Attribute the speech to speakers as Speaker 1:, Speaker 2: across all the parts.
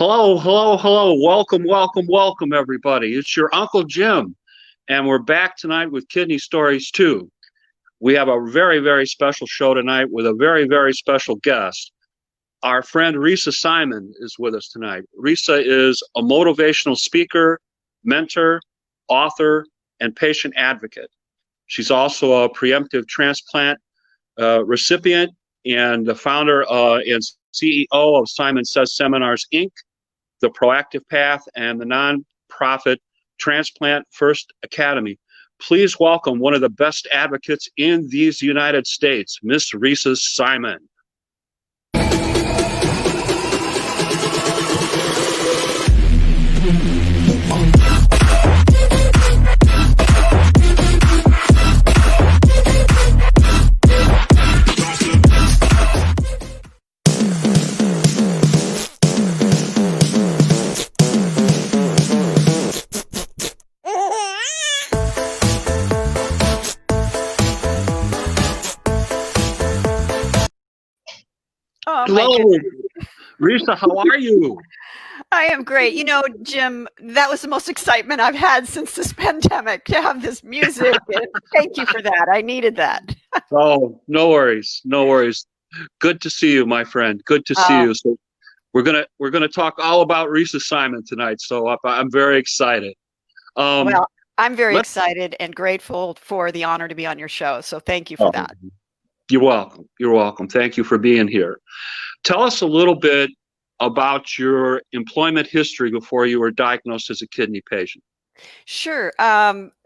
Speaker 1: Hello, hello, hello. Welcome, welcome, welcome, everybody. It's your Uncle Jim, and we're back tonight with Kidney Stories 2. We have a very, very special show tonight with a very, very special guest. Our friend Risa Simon is with us tonight. Risa is a motivational speaker, mentor, author, and patient advocate. She's also a preemptive transplant recipient and the founder and CEO of Simon Says Seminars, Inc., the Proactive Path, and the nonprofit Transplant First Academy. Please welcome one of the best advocates in these United States, Miss Risa Simon.
Speaker 2: Oh,
Speaker 1: Hello, Risa, how are you?
Speaker 2: I am great. You know, Jim, that was the most excitement I've had since this pandemic to have this music. And thank you for that. I needed that.
Speaker 1: Oh, no worries, no worries. Good to see you, my friend. Good to see you. So we're gonna talk all about Risa Simon tonight. So I'm very excited.
Speaker 2: Well, I'm very
Speaker 1: Let's.
Speaker 2: excited and grateful for the honor to be on your show. So thank you for
Speaker 1: Oh,
Speaker 2: that.
Speaker 1: you're welcome. You're welcome. Thank you for being here. Tell us a little bit about your employment history before you were diagnosed as a kidney patient.
Speaker 2: Sure.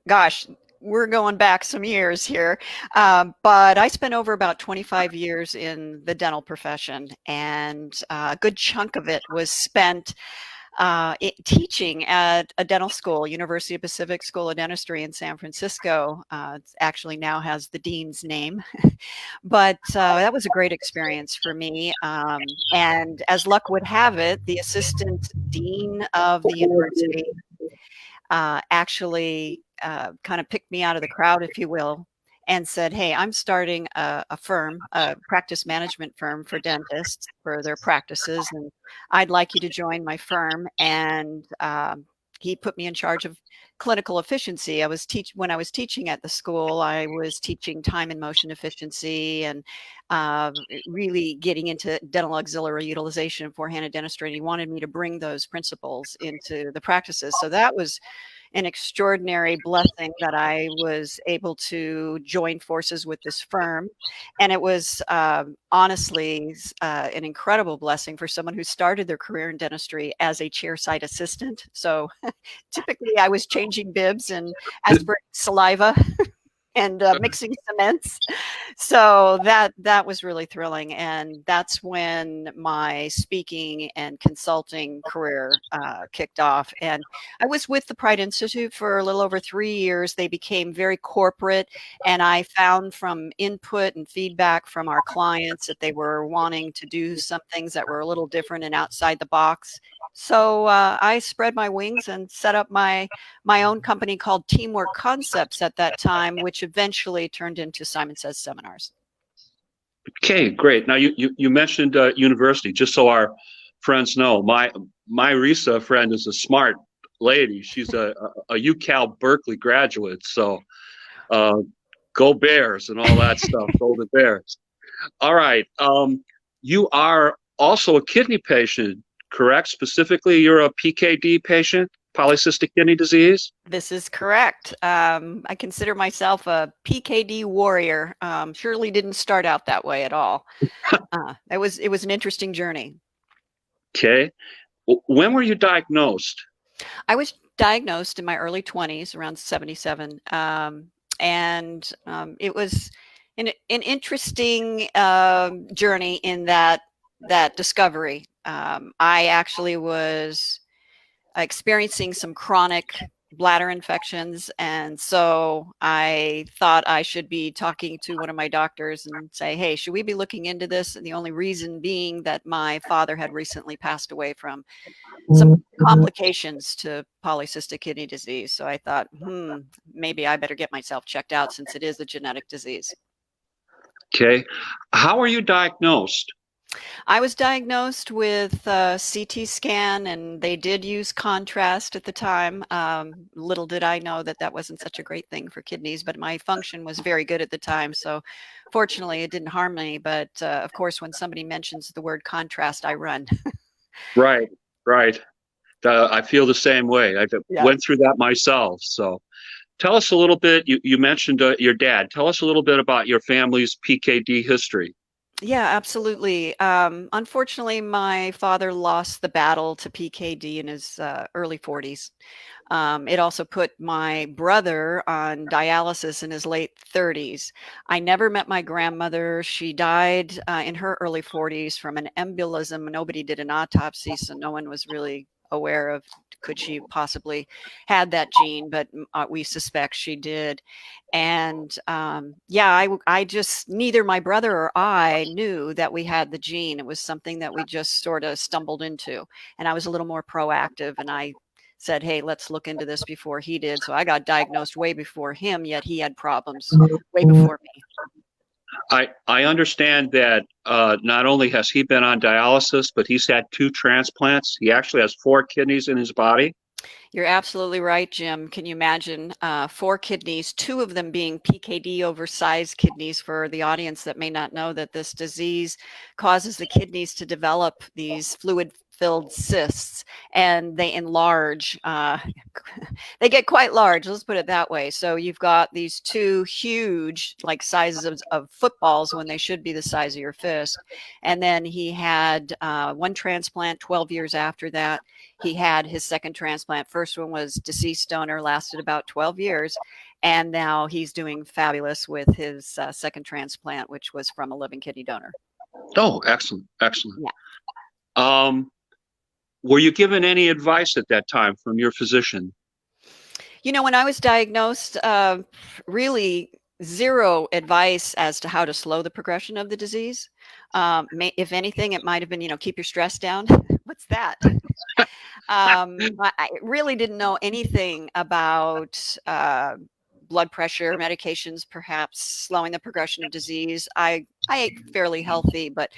Speaker 2: Gosh, we're going back some years here. But I spent over about 25 years in the dental profession, and a good chunk of it was spent teaching at a dental school, University of Pacific School of Dentistry in San Francisco. It actually now has the dean's name, but that was a great experience for me. And as luck would have it, the assistant dean of the university actually kind of picked me out of the crowd, if you will, and said, "Hey, I'm starting a firm, a practice management firm for dentists for their practices, and I'd like you to join my firm." And he put me in charge of clinical efficiency. When I was teaching at the school, I was teaching time and motion efficiency and really getting into dental auxiliary utilization and four-handed dentistry. And he wanted me to bring those principles into the practices. So that was an extraordinary blessing that I was able to join forces with this firm. And it was honestly an incredible blessing for someone who started their career in dentistry as a chairside assistant. So typically I was changing bibs and aspirating saliva and mixing cements. So that was really thrilling. And that's when my speaking and consulting career kicked off. And I was with the Pride Institute for a little over 3 years. They became very corporate. And I found from input and feedback from our clients that they were wanting to do some things that were a little different and outside the box. So I spread my wings and set up my own company called Teamwork Concepts at that time, which eventually turned into Simon Says Seminars.
Speaker 1: Okay, great. Now you mentioned university. Just so our friends know, my Risa friend is a smart lady. She's a UCal Berkeley graduate. So go Bears and all that stuff. Go the Bears. All right. You are also a kidney patient, correct? Specifically, you're a PKD patient, polycystic kidney disease.
Speaker 2: This is correct. I consider myself a PKD warrior. Surely didn't start out that way at all. It was an interesting journey.
Speaker 1: Okay. When were you diagnosed?
Speaker 2: I was diagnosed in my early 20s, around 77. And it was an interesting journey in that discovery. I actually was experiencing some chronic bladder infections, and so I thought I should be talking to one of my doctors and say, hey, should we be looking into this? And the only reason being that my father had recently passed away from some complications to polycystic kidney disease. So I thought, maybe I better get myself checked out since it is a genetic disease.
Speaker 1: Okay. How were you diagnosed?
Speaker 2: I was diagnosed with a CT scan, and they did use contrast at the time. Little did I know that that wasn't such a great thing for kidneys, but my function was very good at the time. So fortunately, it didn't harm me. But of course, when somebody mentions the word contrast, I run.
Speaker 1: Right, right. I feel the same way. I
Speaker 2: Yeah.
Speaker 1: went through that myself. So tell us a little bit. You mentioned your dad. Tell us a little bit about your family's PKD history.
Speaker 2: Yeah, absolutely. Unfortunately, my father lost the battle to PKD in his early 40s. It also put my brother on dialysis in his late 30s. I never met my grandmother. She died in her early 40s from an embolism. Nobody did an autopsy, so no one was really aware of could she possibly had that gene, but we suspect she did. And yeah, I just, neither my brother or I knew that we had the gene. It was something that we just sort of stumbled into. And I was a little more proactive, and I said, hey, let's look into this before he did. So I got diagnosed way before him, yet he had problems way before me.
Speaker 1: I understand that not only has he been on dialysis, but he's had 2 transplants. He actually has 4 kidneys in his body.
Speaker 2: You're absolutely right, Jim. Can you imagine 4 kidneys, 2 of them being PKD oversized kidneys? For the audience that may not know, that this disease causes the kidneys to develop these fluid filled cysts, and they enlarge. They get quite large, let's put it that way. So you've got these 2 huge, like sizes of footballs when they should be the size of your fist. And then he had 1 transplant 12 years after that. He had his second transplant. First one was deceased donor, lasted about 12 years. And now he's doing fabulous with his second transplant, which was from a living kidney donor.
Speaker 1: Oh, excellent, excellent.
Speaker 2: Yeah.
Speaker 1: Um, were you given any advice at that time from your physician?
Speaker 2: You know, when I was diagnosed, really zero advice as to how to slow the progression of the disease. If anything, it might have been, keep your stress down. What's that? I really didn't know anything about blood pressure, medications, perhaps slowing the progression of disease. I ate fairly healthy, but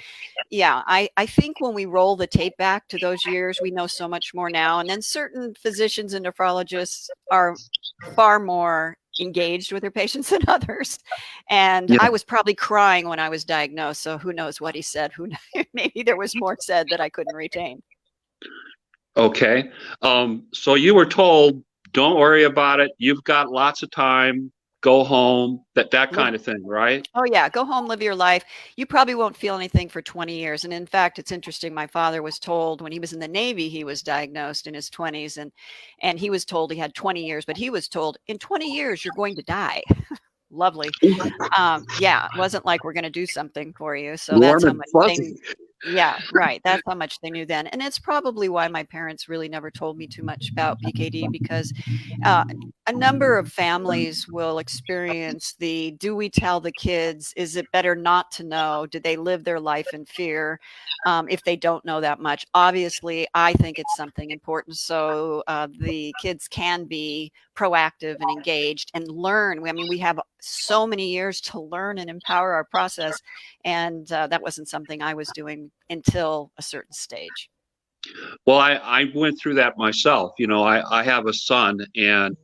Speaker 2: yeah, I think when we roll the tape back to those years, we know so much more now. And then certain physicians and nephrologists are far more engaged with their patients than others. And
Speaker 1: Yeah.
Speaker 2: I was probably crying when I was diagnosed. So who knows what he said? Maybe there was more said that I couldn't retain.
Speaker 1: Okay. So you were told, don't worry about it. You've got lots of time. Go home. That
Speaker 2: Live,
Speaker 1: kind of thing, right?
Speaker 2: oh yeah, go home, live your life. You probably won't feel anything for 20 years. And in fact, it's interesting. My father was told when he was in the Navy, he was diagnosed in his 20s, and he was told he had 20 years, but he was told in 20 years you're going to die. Lovely. Yeah, it wasn't like we're going to do something for you. So that's
Speaker 1: Warm
Speaker 2: how
Speaker 1: and
Speaker 2: much
Speaker 1: fuzzy.
Speaker 2: yeah, right. That's how much they knew then. And it's probably why my parents really never told me too much about PKD, because uh, a number of families will experience the, do we tell the kids? Is it better not to know? Do they live their life in fear if they don't know that much? Obviously, I think it's something important. So the kids can be proactive and engaged and learn. I mean, we have so many years to learn and empower our process. And that wasn't something I was doing until a certain stage.
Speaker 1: Well, I went through that myself. I have a son, and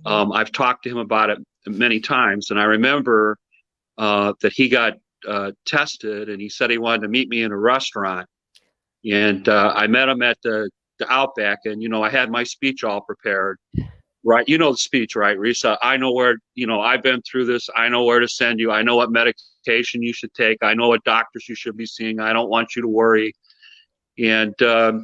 Speaker 1: I've talked to him about it many times. And I remember that he got tested, and he said he wanted to meet me in a restaurant. And I met him at the Outback, and I had my speech all prepared. Right, you know the speech, right, Risa? I know where, I've been through this. I know where to send you. I know what medication you should take. I know what doctors you should be seeing. I don't want you to worry. And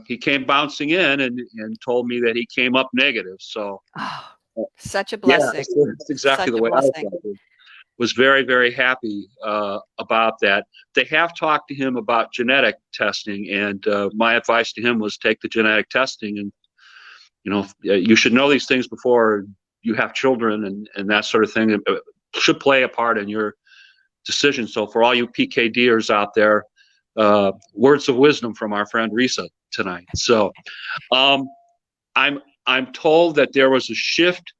Speaker 1: he came bouncing in and told me that he came up negative. So,
Speaker 2: Oh, such a
Speaker 1: yeah,
Speaker 2: blessing.
Speaker 1: that's exactly
Speaker 2: Such
Speaker 1: the
Speaker 2: a
Speaker 1: way I
Speaker 2: blessing.
Speaker 1: felt. Was very, very happy about that. They have talked to him about genetic testing, and my advice to him was take the genetic testing. And you should know these things before you have children, and that sort of thing. It should play a part in your decision. So for all you PKDers out there, words of wisdom from our friend Risa tonight. So um, I'm told that there was a shift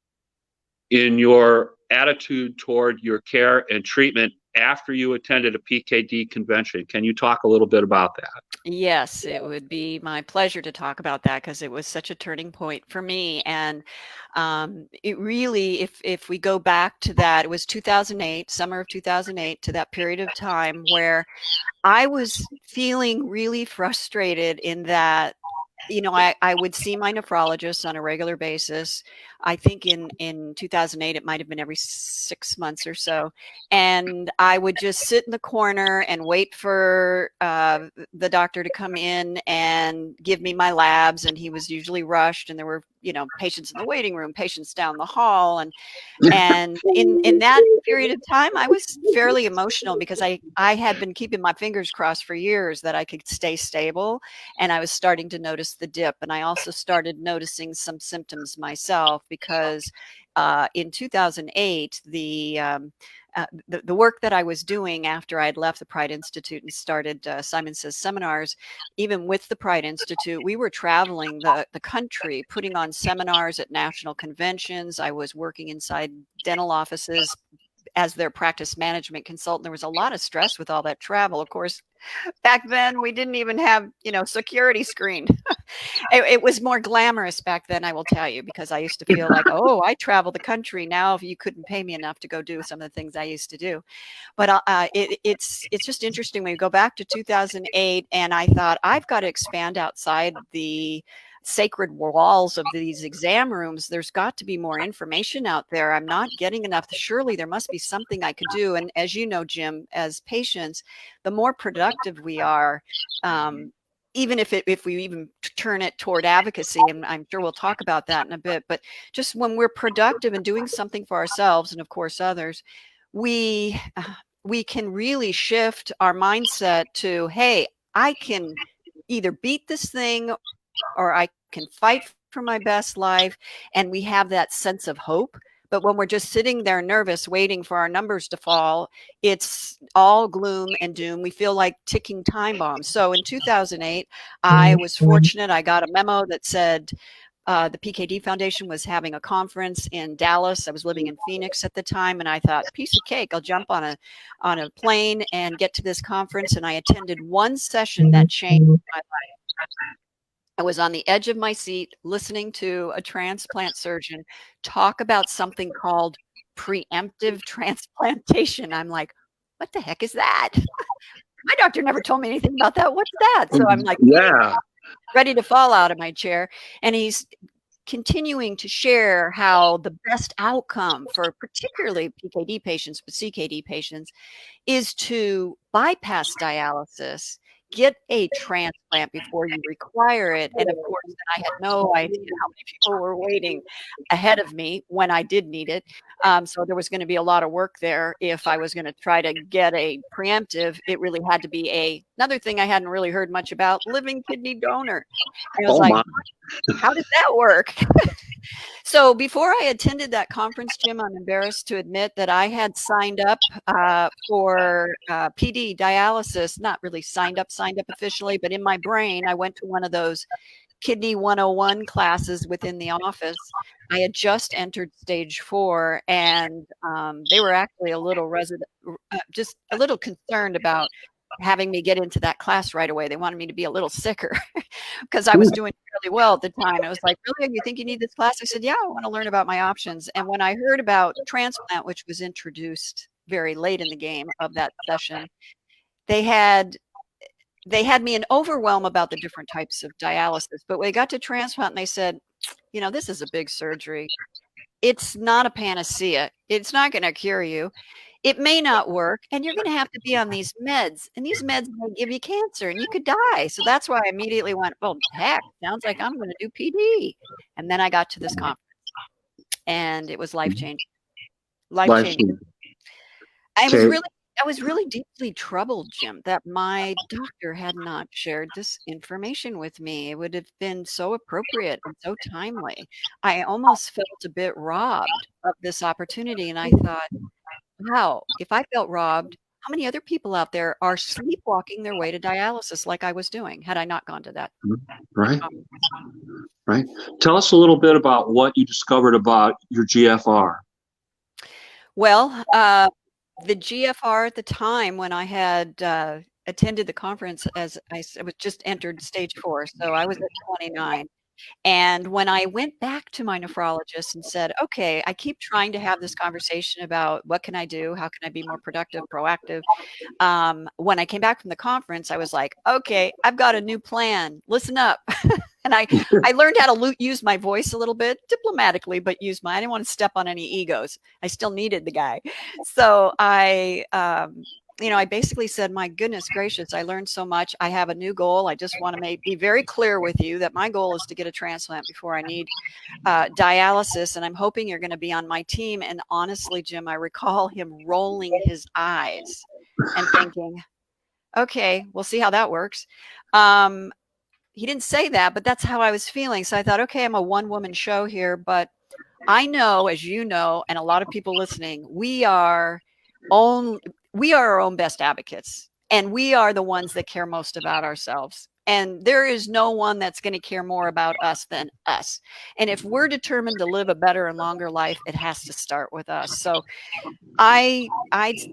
Speaker 1: in your attitude toward your care and treatment after you attended a PKD convention. Can you talk a little bit about that?
Speaker 2: Yes, it would be my pleasure to talk about that because it was such a turning point for me. And it really, if we go back to that, it was 2008, summer of 2008, to that period of time where I was feeling really frustrated in that, I would see my nephrologist on a regular basis. I think in 2008, it might have been every 6 months or so. And I would just sit in the corner and wait for the doctor to come in and give me my labs. And he was usually rushed, and there were, patients in the waiting room, patients down the hall. And in that period of time, I was fairly emotional because I had been keeping my fingers crossed for years that I could stay stable, and I was starting to notice the dip. And I also started noticing some symptoms myself because in 2008, the work that I was doing after I'd left the Pride Institute and started Simon Says seminars, even with the Pride Institute, we were traveling the country, putting on seminars at national conventions. I was working inside dental offices as their practice management consultant. There was a lot of stress with all that travel. Of course, back then we didn't even have, security screen. It was more glamorous back then, I will tell you, because I used to feel like, oh, I travel the country now. If you couldn't pay me enough to go do some of the things I used to do. But it's just interesting when you go back to 2008, and I thought I've got to expand outside the sacred walls of these exam rooms. There's got to be more information out there. I'm not getting enough. Surely there must be something I could do. And as you know, Jim, as patients, the more productive we are, even if we even turn it toward advocacy, and I'm sure we'll talk about that in a bit, but just when we're productive and doing something for ourselves and of course others, we can really shift our mindset to, hey, I can either beat this thing or I can fight for my best life. And we have that sense of hope. But when we're just sitting there nervous, waiting for our numbers to fall, it's all gloom and doom. We feel like ticking time bombs. So in 2008, I was fortunate. I got a memo that said the PKD Foundation was having a conference in Dallas. I was living in Phoenix at the time, and I thought, piece of cake, I'll jump on a plane and get to this conference. And I attended one session that changed my life. I was on the edge of my seat listening to a transplant surgeon talk about something called preemptive transplantation. I'm like, what the heck is that? My doctor never told me anything about that. What's that? So I'm like,
Speaker 1: Yeah.
Speaker 2: ready to fall out of my chair. And he's continuing to share how the best outcome for particularly PKD patients, but CKD patients, is to bypass dialysis, get a transplant before you require it. And of course, I had no idea how many people were waiting ahead of me when I did need it. So there was going to be a lot of work there. If I was going to try to get a preemptive, it really had to be another thing I hadn't really heard much about, living kidney donor. And I was like, how does that work? So before I attended that conference, Jim, I'm embarrassed to admit that I had signed up for PD dialysis, not really signed up officially, but in my brain, I went to one of those Kidney 101 classes within the office. I had just entered stage 4, and they were actually just a little concerned about having me get into that class right away. They wanted me to be a little sicker because I was doing really well at the time. I was like, really, you think you need this class? I said, yeah, I want to learn about my options. And when I heard about transplant, which was introduced very late in the game of that session, they had me in overwhelm about the different types of dialysis. But when we got to transplant, and they said, this is a big surgery. It's not a panacea. It's not going to cure you. It may not work, and you're going to have to be on these meds, and these meds may give you cancer, and you could die. So that's why I immediately went, well, heck, sounds like I'm going to do PD. And then I got to this conference, and it was life-changing. Life-changing. I was really deeply troubled, Jim, that my doctor had not shared this information with me. It would have been so appropriate and so timely. I almost felt a bit robbed of this opportunity, and I thought, wow, if I felt robbed, how many other people out there are sleepwalking their way to dialysis like I was doing had I not gone to that?
Speaker 1: Right. Right. Tell us a little bit about what you discovered about your GFR.
Speaker 2: Well, The GFR at the time when I had attended the conference, as I was just entered stage 4, so I was at 29. And when I went back to my nephrologist and said, okay, I keep trying to have this conversation about what can I do? How can I be more productive, proactive? When I came back from the conference, I was like, okay, I've got a new plan. Listen up. And I learned how to use my voice a little bit diplomatically, but I didn't want to step on any egos. I still needed the guy. So I basically said, my goodness gracious, I learned so much. I have a new goal. I just want to be very clear with you that my goal is to get a transplant before I need dialysis. And I'm hoping you're going to be on my team. And honestly, Jim, I recall him rolling his eyes and thinking, okay, we'll see how that works. He didn't say that, but that's how I was feeling. So I thought, okay, I'm a one-woman show here, but I know, as you know, and a lot of people listening, we are our own best advocates, and we are the ones that care most about ourselves. And there is no one that's going to care more about us than us. And if we're determined to live a better and longer life, it has to start with us. So I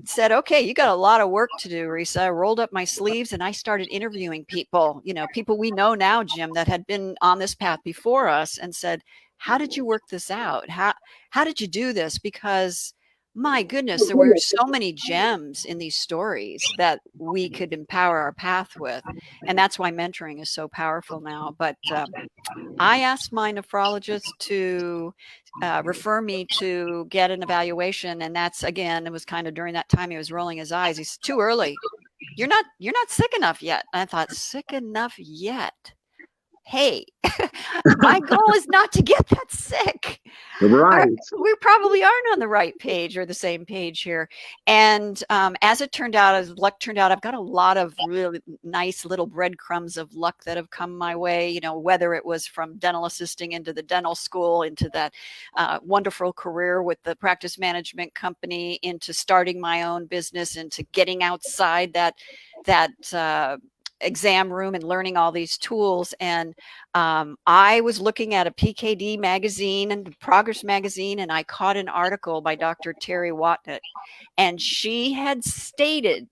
Speaker 2: said, okay, you got a lot of work to do, Risa. I rolled up my sleeves and I started interviewing people, people we know now, Jim, that had been on this path before us, and said, how did you work this out? How did you do this? Because my goodness, there were so many gems in these stories that we could empower our path with. And that's why mentoring is so powerful now. But I asked my nephrologist to refer me to get an evaluation. And that's, again, it was kind of during that time he was rolling his eyes. He's too early. You're not sick enough yet. And I thought, sick enough yet? Hey, my goal is not to get that sick.
Speaker 1: Right.
Speaker 2: We probably aren't on the right page or the same page here. And as luck turned out, I've got a lot of really nice little breadcrumbs of luck that have come my way, whether it was from dental assisting into the dental school, into that wonderful career with the practice management company, into starting my own business, into getting outside that exam room and learning all these tools. And I was looking at a PKD magazine and Progress magazine, and I caught an article by Dr. Terry Watnett, and she had stated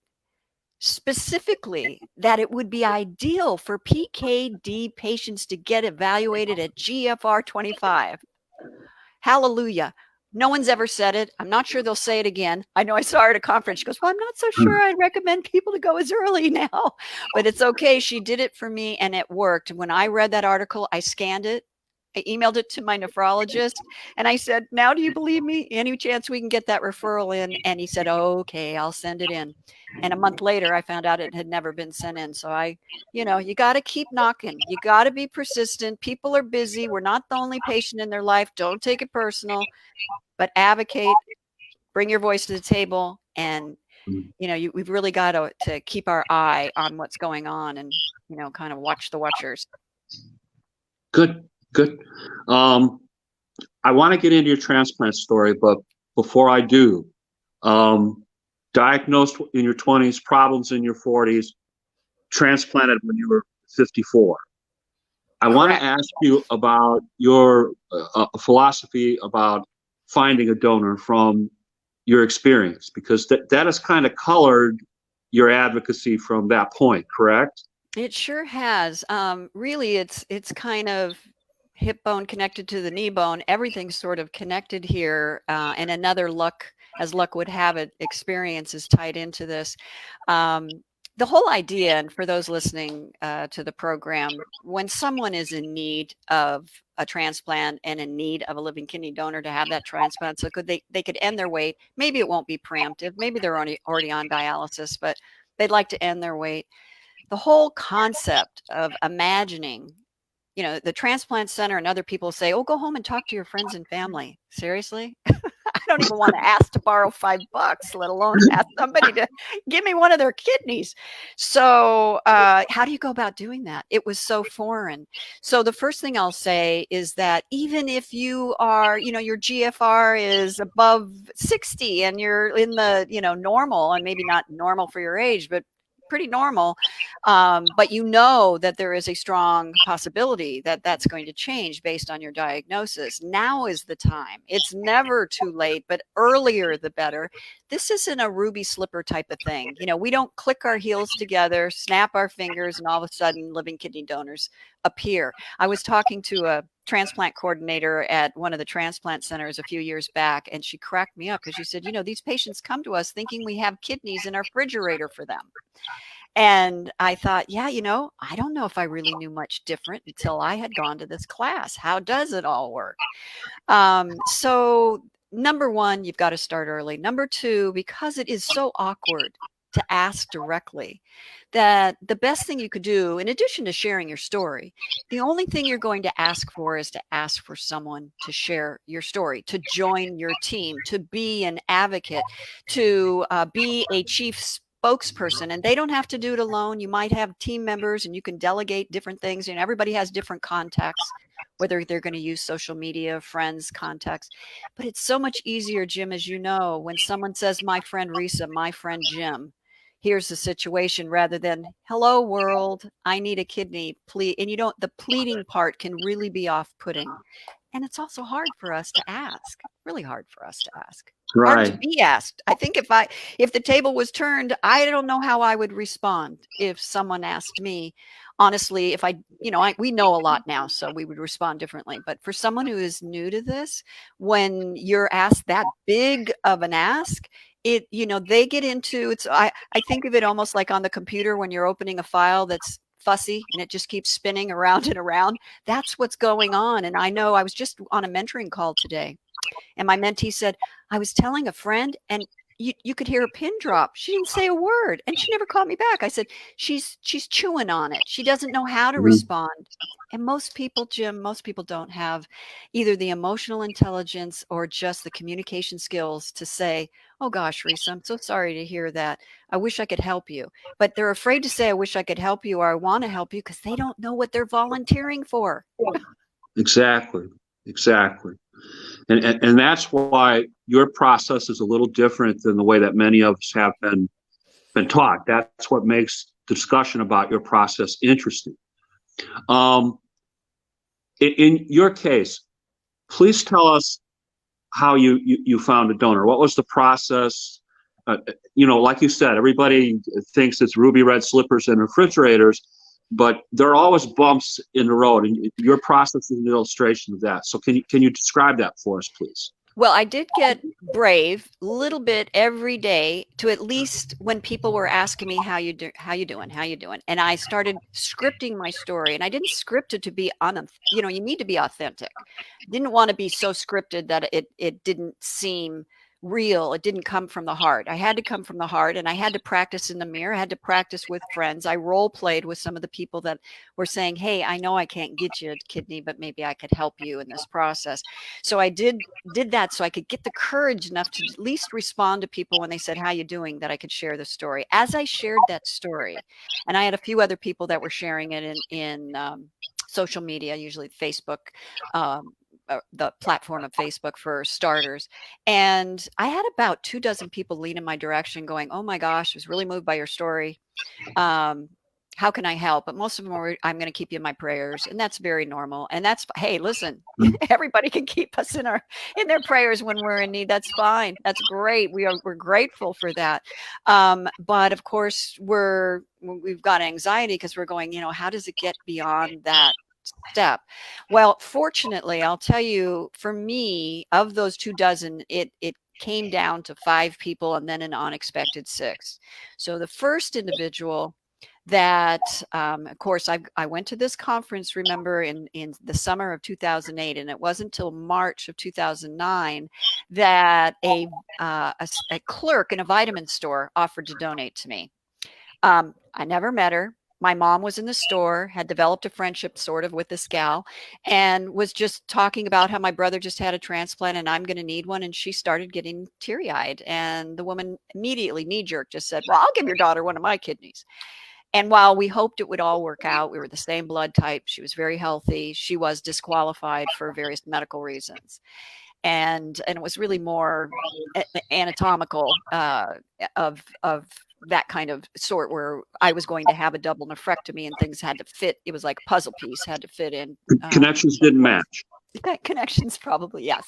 Speaker 2: specifically that it would be ideal for PKD patients to get evaluated at GFR 25. Hallelujah. No one's ever said it. I'm not sure they'll say it again. I know I saw her at a conference. She goes, well, I'm not so sure I'd recommend people to go as early now, but it's okay. She did it for me and it worked. When I read that article, I scanned it. I emailed it to my nephrologist and I said, now do you believe me? Any chance we can get that referral in? And he said, oh, okay, I'll send it in. And a month later, I found out it had never been sent in. So you got to keep knocking. You got to be persistent. People are busy. We're not the only patient in their life. Don't take it personal, but advocate, bring your voice to the table. And, we've really got to keep our eye on what's going on and, kind of watch the watchers.
Speaker 1: Good. I want to get into your transplant story, but before I do, diagnosed in your 20s, problems in your 40s, transplanted when you were 54. I want to ask you about your philosophy about finding a donor from your experience, because that has kind of colored your advocacy from that point, correct?
Speaker 2: It sure has. Really, it's kind of hip bone connected to the knee bone. Everything's sort of connected here, and another luck, as luck would have it, experience is tied into this. The whole idea, and for those listening to the program, when someone is in need of a transplant and in need of a living kidney donor to have that transplant, so they could end their wait. Maybe it won't be preemptive. Maybe they're already on dialysis, but they'd like to end their wait. The whole concept of imagining, the transplant center and other people say, oh, go home and talk to your friends and family. Seriously? I don't even want to ask to borrow $5, let alone ask somebody to give me one of their kidneys. So how do you go about doing that? It was so foreign. So the first thing I'll say is that even if you are, your GFR is above 60 and you're in the, normal, and maybe not normal for your age, but pretty normal. But you know that there is a strong possibility that that's going to change based on your diagnosis. Now is the time. It's never too late, but earlier the better. This isn't a ruby slipper type of thing. You know, we don't click our heels together, snap our fingers, and all of a sudden living kidney donors appear. I was talking to a transplant coordinator at one of the transplant centers a few years back, and she cracked me up because she said, you know, these patients come to us thinking we have kidneys in our refrigerator for them. And I thought, yeah, you know, I don't know if I really knew much different until I had gone to this class. How does it all work? So number one, you've got to start early. Number two, because it is so awkward to ask directly, that the best thing you could do, in addition to sharing your story, the only thing you're going to ask for is to ask for someone to share your story, to join your team, to be an advocate, to be a chief spokesperson. And they don't have to do it alone. You might have team members and you can delegate different things. And everybody has different contacts, whether they're going to use social media, friends, contacts. But it's so much easier, Jim, as you know, when someone says, my friend Risa, my friend Jim, here's the situation, rather than, hello world, I need a kidney, please. And you don't, the pleading part can really be off-putting. And it's also hard for us to ask, really hard for us to ask. Hard to
Speaker 1: Right.
Speaker 2: be asked. I think if the table was turned, I don't know how I would respond if someone asked me. Honestly, if I, you know, we know a lot now, so we would respond differently. But for someone who is new to this, when you're asked that big of an ask, it, you know, they get into it's. I think of it almost like on the computer when you're opening a file that's fussy and it just keeps spinning around and around. That's what's going on. And I know I was just on a mentoring call today, and my mentee said, I was telling a friend and you could hear a pin drop. She didn't say a word and she never called me back. I said, she's chewing on it. She doesn't know how to
Speaker 1: Mhm.
Speaker 2: respond. And most people, Jim, most people don't have either the emotional intelligence or just the communication skills to say, oh gosh, Risa, I'm so sorry to hear that. I wish I could help you. But they're afraid to say, I wish I could help you or I want to help you because they don't know what they're volunteering for.
Speaker 1: Exactly. Exactly. And that's why your process is a little different than the way that many of us have been taught. That's what makes the discussion about your process interesting. Um, in your case, please tell us how you found a donor. What was the process? You know, like you said, everybody thinks it's ruby red slippers and refrigerators, but there are always bumps in the road, and your process is an illustration of that. So can you describe that for us, please?
Speaker 2: Well, I did get brave a little bit every day to at least when people were asking me how you doing, how you doing, and I started scripting my story. And I didn't script it to be you know, you need to be authentic. Didn't want to be so scripted that it didn't seem real. It didn't come from the heart. I had to come from the heart, and I had to practice in the mirror. I had to practice with friends. I role played with some of the people that were saying, "Hey, I know I can't get you a kidney, but maybe I could help you in this process." So I did that so I could get the courage enough to at least respond to people when they said, how you doing, that I could share the story. As I shared that story, and I had a few other people that were sharing it in social media, usually Facebook, the platform of Facebook for starters. And I had about 24 people lean in my direction going, oh my gosh, I was really moved by your story. Um, how can I help? But most of them were, I'm going to keep you in my prayers. And that's very normal. And that's, hey, listen, everybody can keep us in their prayers when we're in need. That's fine. That's great. We're grateful for that. But of course we've got anxiety because we're going, you know, how does it get beyond that step? Well, fortunately, I'll tell you, for me, of those 24, it came down to 5 people and then an unexpected 6. So the first individual that, of course, I went to this conference, remember, in the summer of 2008, and it wasn't until March of 2009 that a clerk in a vitamin store offered to donate to me. I never met her. My mom was in the store, had developed a friendship sort of with this gal, and was just talking about how my brother just had a transplant and I'm going to need one. And she started getting teary eyed. And the woman immediately, knee jerk, just said, well, I'll give your daughter one of my kidneys. And while we hoped it would all work out, we were the same blood type. She was very healthy. She was disqualified for various medical reasons. and it was really more anatomical of that kind of sort, where I was going to have a double nephrectomy and things had to fit. It was like a puzzle piece, had to fit in.
Speaker 1: Connections didn't match.
Speaker 2: Connections, probably, yes.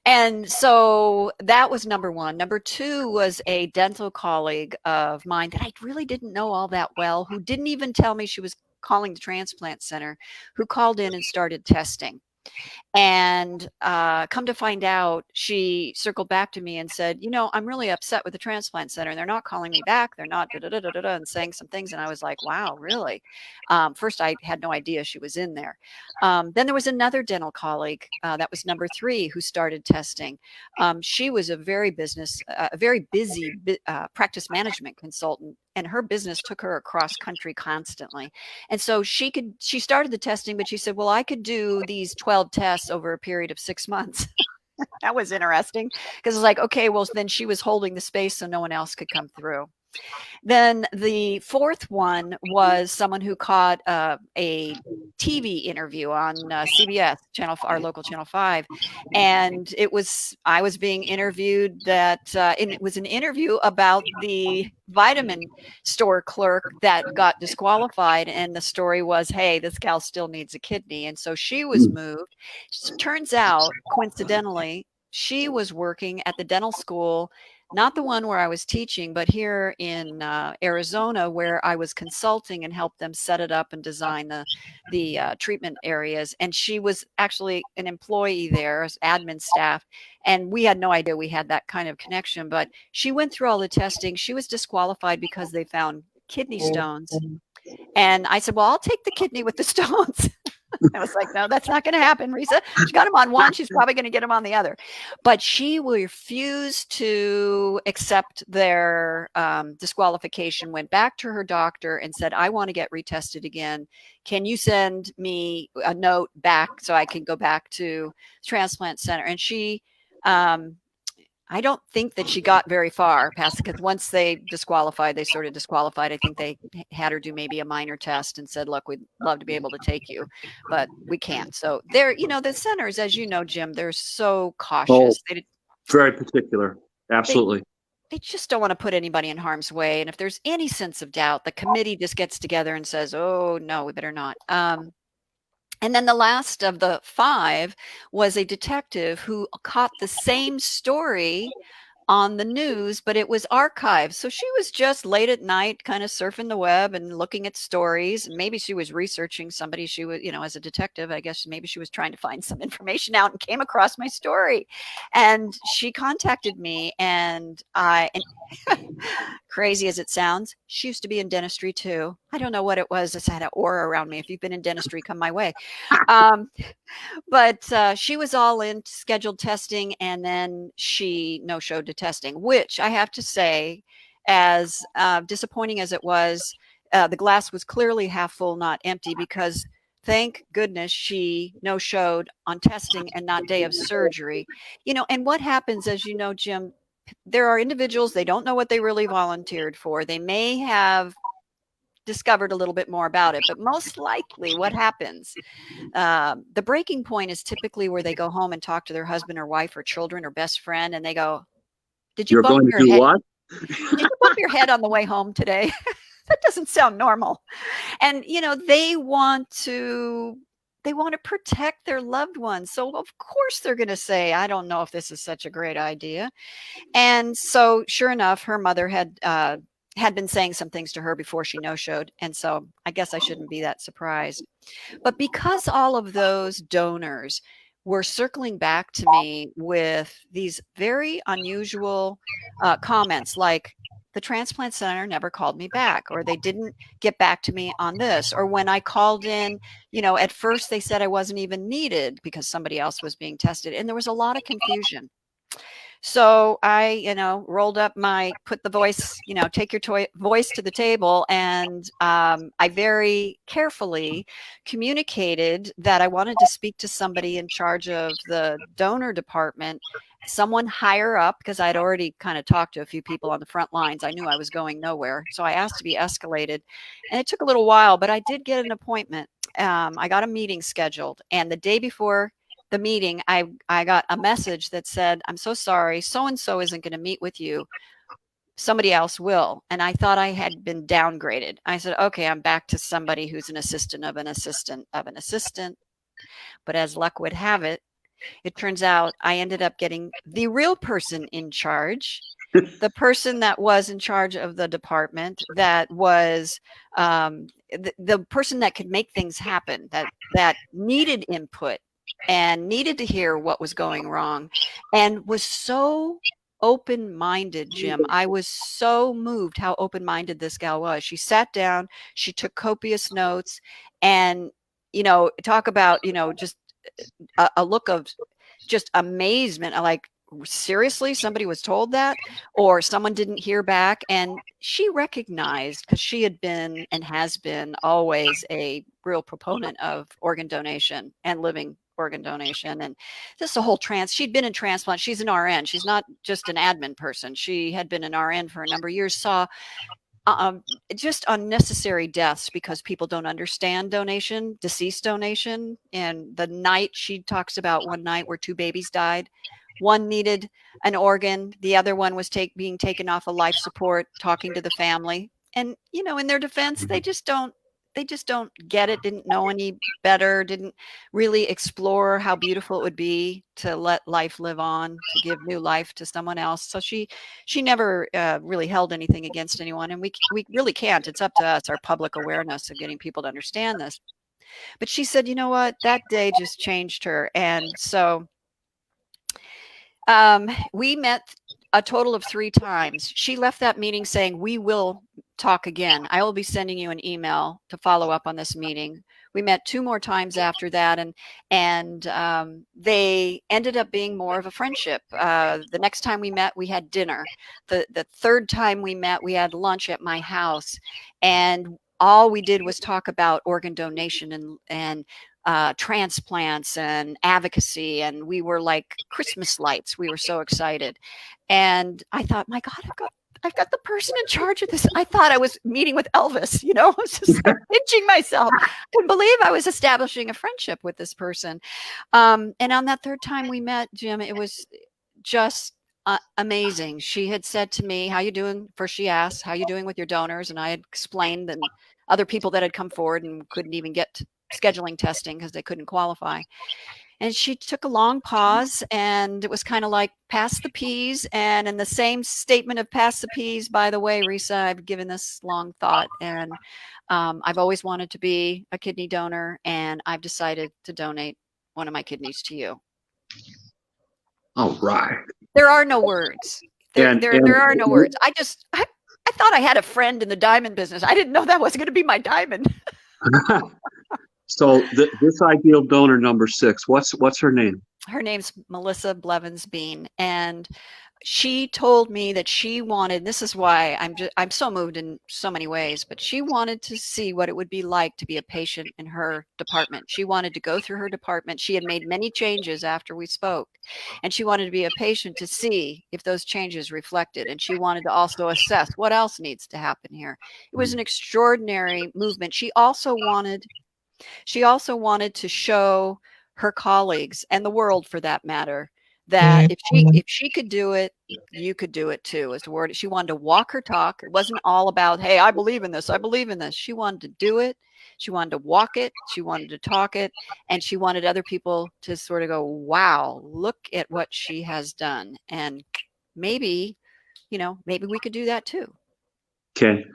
Speaker 2: And so that was number one. Number two was a dental colleague of mine that I really didn't know all that well, who didn't even tell me she was calling the transplant center, who called in and started testing. And come to find out, she circled back to me and said, I'm really upset with the transplant center. They're not calling me back. They're not da, da, da, da, da, da, and saying some things. And I was like, wow, really? First, I had no idea she was in there. Then there was another dental colleague, that was number three, who started testing. She was a very busy practice management consultant, and her business took her across country constantly. And so she started the testing, but she said, well, I could do these 12 tests over a period of 6 months. That was interesting, because it's like, okay, well, then she was holding the space so no one else could come through. Then the fourth one was someone who caught a TV interview on CBS channel, our local channel 5, and I was being interviewed and it was an interview about the vitamin store clerk that got disqualified, and the story was, hey, this gal still needs a kidney, and so she was moved. Turns out, coincidentally, she was working at the dental school, not the one where I was teaching, but here in Arizona, where I was consulting and helped them set it up and design the treatment areas. And she was actually an employee there as admin staff. And we had no idea we had that kind of connection, but she went through all the testing. She was disqualified because they found kidney stones. And I said, well, I'll take the kidney with the stones. I was like, no, that's not going to happen, Risa. She got him on one. She's probably going to get him on the other. But she refused to accept their disqualification, went back to her doctor and said, I want to get retested again. Can you send me a note back so I can go back to the transplant center? And she, I don't think that she got very far past, because once they sort of disqualified. I think they had her do maybe a minor test and said, look, we'd love to be able to take you, but we can't. So they're, the centers, as you know, Jim, they're so cautious.
Speaker 1: Very particular. Absolutely.
Speaker 2: They just don't want to put anybody in harm's way. And if there's any sense of doubt, the committee just gets together and says, oh, no, we better not. And then the last of the 5 was a detective who caught the same story on the news, but it was archived. So she was just late at night kind of surfing the web and looking at stories. And maybe she was researching somebody. She was, as a detective, I guess maybe she was trying to find some information out and came across my story. And she contacted me, and crazy as it sounds, she used to be in dentistry too. I don't know what it was. It's had an aura around me. If you've been in dentistry, come my way. But she was all in scheduled testing, and then she no-showed to testing, which I have to say, as disappointing as it was, the glass was clearly half full, not empty, because thank goodness she no-showed on testing and not day of surgery. And what happens, as you know, Jim, there are individuals, they don't know what they really volunteered for. They may have discovered a little bit more about it, but most likely what happens, the breaking point is typically where they go home and talk to their husband or wife or children or best friend, and they go, did you bump your head?
Speaker 1: What?
Speaker 2: Did you bump your head on the way home today? That doesn't sound normal. And they want to protect their loved ones. So of course they're going to say, I don't know if this is such a great idea. And so sure enough, her mother had been saying some things to her before she no-showed. And so I guess I shouldn't be that surprised. But because all of those donors were circling back to me with these very unusual comments, like, the transplant center never called me back, or they didn't get back to me on this, or when I called in, at first they said I wasn't even needed because somebody else was being tested, and there was a lot of confusion. So I, put the voice, take your voice to the table. And I very carefully communicated that I wanted to speak to somebody in charge of the donor department, someone higher up, because I'd already kind of talked to a few people on the front lines. I knew I was going nowhere. So I asked to be escalated, and it took a little while, but I did get an appointment. I got a meeting scheduled, and the day before the meeting, I got a message that said, I'm so sorry, so and so isn't going to meet with you, somebody else will. And I thought I had been downgraded. I said, okay, I'm back to somebody who's an assistant of an assistant of an assistant. But as luck would have it, it turns out I ended up getting the real person in charge, the person that was in charge of the department, that was the person that could make things happen, that needed input and needed to hear what was going wrong, and was so open-minded, Jim. I was so moved how open-minded this gal was. She sat down, she took copious notes, and talk about just a look of just amazement, like, seriously, somebody was told that, or someone didn't hear back. And she recognized, because she had been and has been always a real proponent of organ donation and living organ donation, and this a whole she'd been in transplant. She's an RN. She's not just an admin person. She had been an RN for a number of years, saw just unnecessary deaths because people don't understand donation, deceased donation. And the night she talks about, one night where two babies died, one needed an organ, the other one was being taken off of life support, talking to the family. And in their defense, they just don't get it, didn't know any better, didn't really explore how beautiful it would be to let life live on, to give new life to someone else. So she never really held anything against anyone, and we really can't. It's up to us, our public awareness of getting people to understand this. But she said, you know what, that day just changed her. And so we met a total of 3 times. She left that meeting saying, we will talk again. I will be sending you an email to follow up on this meeting. We met 2 more times after that, and they ended up being more of a friendship. The next time we met, we had dinner. The third time we met, we had lunch at my house, and all we did was talk about organ donation and transplants and advocacy, and we were like Christmas lights. We were so excited, and I thought, my God, I've got the person in charge of this. I thought I was meeting with Elvis. I was just like pinching myself. I couldn't believe I was establishing a friendship with this person. And on that third time we met, Jim, it was just amazing. She had said to me, how you doing? First she asked, how you doing with your donors? And I had explained, and other people that had come forward and couldn't even get to scheduling testing because they couldn't qualify. And she took a long pause, and it was kind of like, pass the peas. And in the same statement of pass the peas, by the way, Risa, I've given this long thought, and I've always wanted to be a kidney donor, and I've decided to donate one of my kidneys to you.
Speaker 1: All right.
Speaker 2: There are no words. There are no words. I thought I had a friend in the diamond business. I didn't know that was going to be my diamond.
Speaker 1: So this ideal donor number 6, what's her name?
Speaker 2: Her name's Melissa Blevins Bean, and she told me that she wanted, this is why I'm so moved in so many ways, but she wanted to see what it would be like to be a patient in her department. She wanted to go through her department. She had made many changes after we spoke, and she wanted to be a patient to see if those changes reflected. And she wanted to also assess what else needs to happen here. It was an extraordinary movement. She also wanted to show her colleagues, and the world for that matter, that if she could do it, you could do it too, is the word. She wanted to walk her talk. It wasn't all about, hey, I believe in this, I believe in this. She wanted to do it. She wanted to walk it. She wanted to talk it. And she wanted other people to sort of go, wow, look at what she has done. And maybe we could do that too.
Speaker 1: Okay.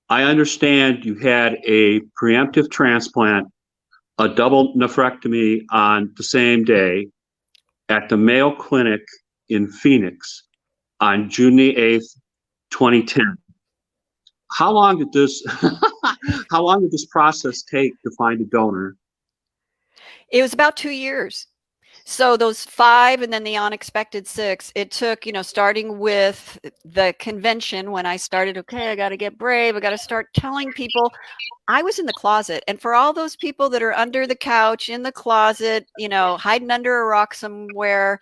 Speaker 1: I understand you had a preemptive transplant, a double nephrectomy on the same day at the Mayo Clinic in Phoenix on June the 8th, 2010. How long did this process take to find a donor?
Speaker 2: It was about 2 years. So those 5 and then the unexpected 6, it took, starting with the convention when I started, okay, I got to get brave. I got to start telling people. I was in the closet. And for all those people that are under the couch, in the closet, hiding under a rock somewhere,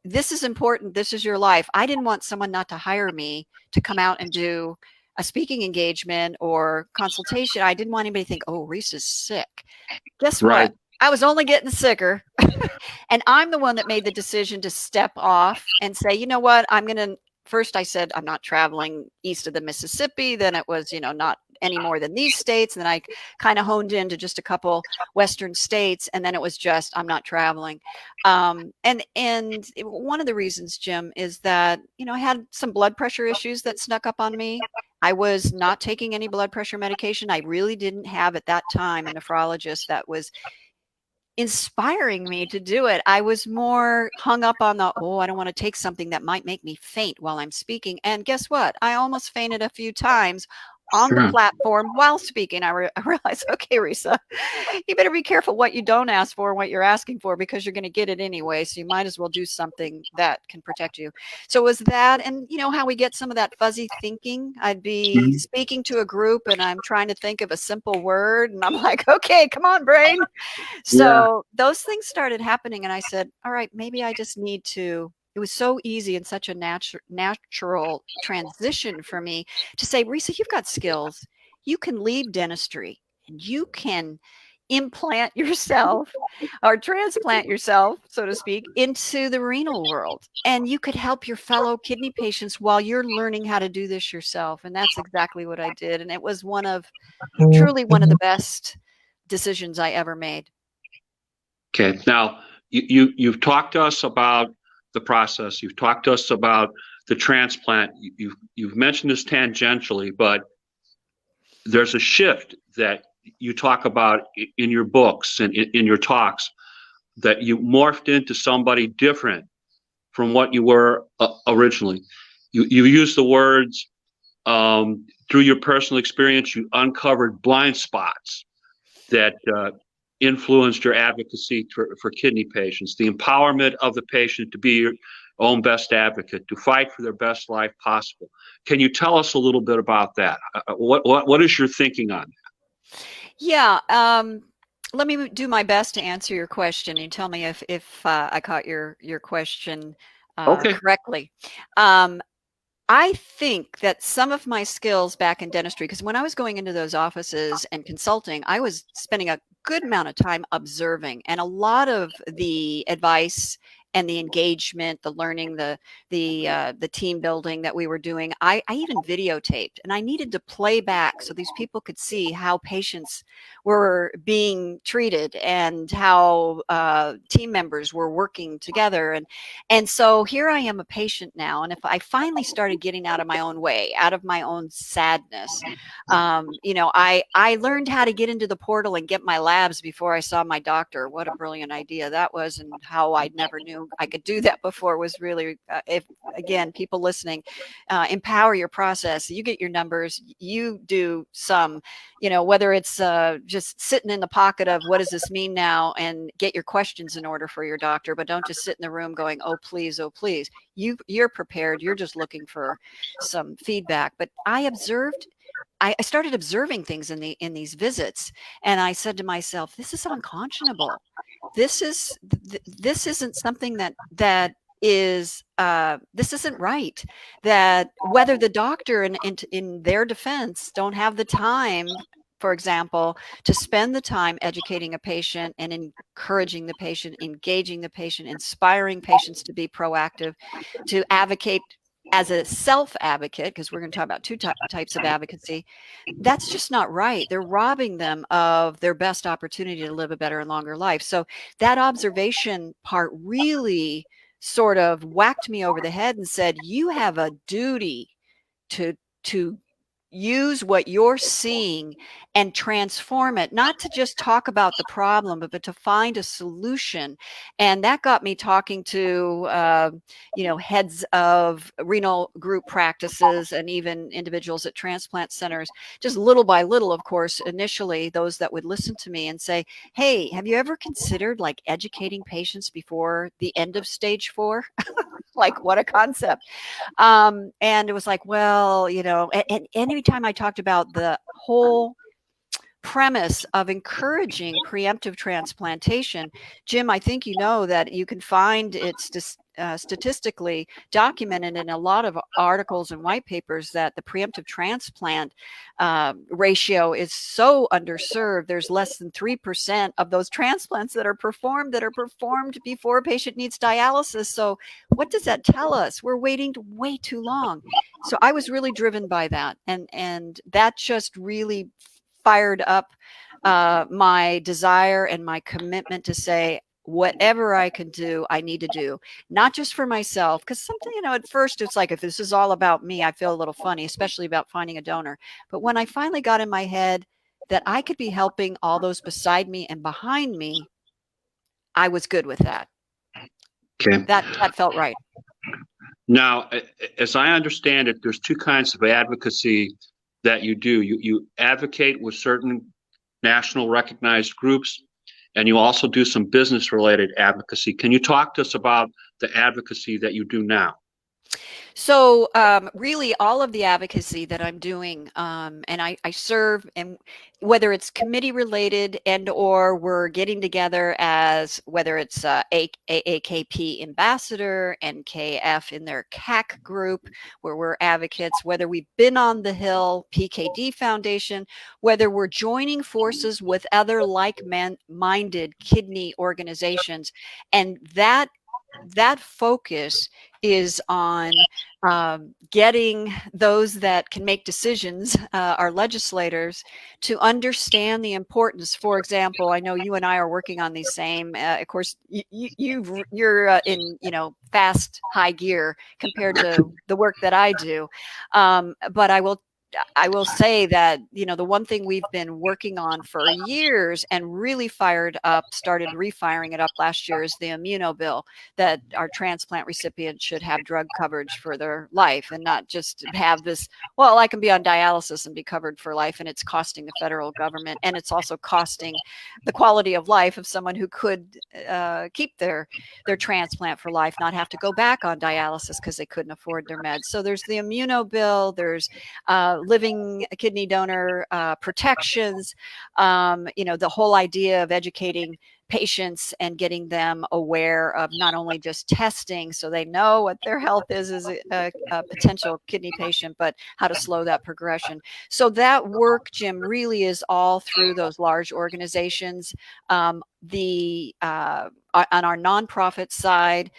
Speaker 2: this is important. This is your life. I didn't want someone not to hire me to come out and do a speaking engagement or consultation. I didn't want anybody to think, oh, Risa's sick. Guess what? I was only getting sicker. And I'm the one that made the decision to step off and say, you know what, I'm going to, first I said, I'm not traveling east of the Mississippi. Then it was, not any more than these states. And then I kind of honed into just a couple Western states. And then it was just, I'm not traveling. And one of the reasons, Jim, is that, I had some blood pressure issues that snuck up on me. I was not taking any blood pressure medication. I really didn't have at that time a nephrologist that was inspiring me to do it. I was more hung up on I don't want to take something that might make me faint while I'm speaking. And guess what? I almost fainted a few times on the platform while speaking. I realized, okay, Risa, you better be careful what you don't ask for and what you're asking for, because you're going to get it anyway. So you might as well do something that can protect you. So it was that, and how we get some of that fuzzy thinking. I'd be speaking to a group and I'm trying to think of a simple word, and I'm like, okay, come on, brain. So those things started happening, and I said, all right, maybe I just need to. It was so easy and such a natural transition for me to say, Risa, you've got skills. You can leave dentistry and you can implant yourself or transplant yourself, so to speak, into the renal world. And you could help your fellow kidney patients while you're learning how to do this yourself. And that's exactly what I did. And it was truly one of the best decisions I ever made.
Speaker 1: Okay. Now, you've talked to us about the process. You've talked to us about the transplant. You've mentioned this tangentially, but there's a shift that you talk about in your books and in your talks, that you morphed into somebody different from what you were originally. You use the words, through your personal experience, you uncovered blind spots that influenced your advocacy for kidney patients, the empowerment of the patient to be your own best advocate, to fight for their best life possible. Can you tell us a little bit about that? What is your thinking on that?
Speaker 2: Yeah. Let me do my best to answer your question. You tell me if I caught your question
Speaker 1: Okay.
Speaker 2: correctly. I think that some of my skills back in dentistry, because when I was going into those offices and consulting, I was spending a good amount of time observing, and a lot of the advice and the engagement, the learning, the team building that we were doing, I even videotaped, and I needed to play back so these people could see how patients were being treated and how team members were working together. And so here I am, a patient now, and if I finally started getting out of my own way, out of my own sadness, I learned how to get into the portal and get my labs before I saw my doctor. What a brilliant idea that was, and how I never knew I could do that before was really, if again, people listening, empower your process. You get your numbers, you do some, whether it's just sitting in the pocket of what does this mean now, and get your questions in order for your doctor, but don't just sit in the room going, oh please, oh please. You're prepared, you're just looking for some feedback. But I started observing things in these visits, and I said to myself, this is unconscionable. This isn't something that is this isn't right. That whether the doctor in their defense don't have the time, for example, to spend the time educating a patient and encouraging the patient, engaging the patient, inspiring patients to be proactive, to advocate as a self advocate, because we're going to talk about two types of advocacy. That's just not right. They're robbing them of their best opportunity to live a better and longer life. So that observation part really sort of whacked me over the head and said, you have a duty to use what you're seeing and transform it, not to just talk about the problem, but to find a solution. And that got me talking to heads of renal group practices and even individuals at transplant centers, just little by little, of course, initially those that would listen to me and say, hey, have you ever considered like educating patients before the end of stage 4? Like, what a concept. And it was like, well, and anytime I talked about the whole premise of encouraging preemptive transplantation, Jim, I think you know that you can find it's statistically documented in a lot of articles and white papers that the preemptive transplant ratio is so underserved. There's less than 3% of those transplants that are performed before a patient needs dialysis. So what does that tell us? We're waiting way too long. So I was really driven by that, and that just really fired up my desire and my commitment to say, whatever I can do, I need to do, not just for myself. Because something, at first it's like, if this is all about me, I feel a little funny, especially about finding a donor. But when I finally got in my head that I could be helping all those beside me and behind me, I was good with that.
Speaker 1: Okay.
Speaker 2: That felt right.
Speaker 1: Now, as I understand it, there's two kinds of advocacy that you do. You advocate with certain national recognized groups, and you also do some business related advocacy. Can you talk to us about the advocacy that you do now?
Speaker 2: So really all of the advocacy that I'm doing, and I serve, and whether it's committee related and or we're getting together as whether it's AAKP ambassador, NKF in their CAC group where we're advocates, whether we've been on the Hill, PKD Foundation, whether we're joining forces with other like-minded kidney organizations, and that focus is on getting those that can make decisions, our legislators, to understand the importance. For example, I know you and I are working on these same. Of course, you're in fast high gear compared to the work that I do, but I will say that, the one thing we've been working on for years and really started refiring it up last year is the immuno bill, that our transplant recipients should have drug coverage for their life and not just have this, well, I can be on dialysis and be covered for life, and it's costing the federal government, and it's also costing the quality of life of someone who could keep their transplant for life, not have to go back on dialysis because they couldn't afford their meds. So there's the immuno bill, there's living kidney donor protections, the whole idea of educating patients and getting them aware of not only just testing so they know what their health is as a potential kidney patient, but how to slow that progression. So that work, Jim, really is all through those large organizations. On our nonprofit side,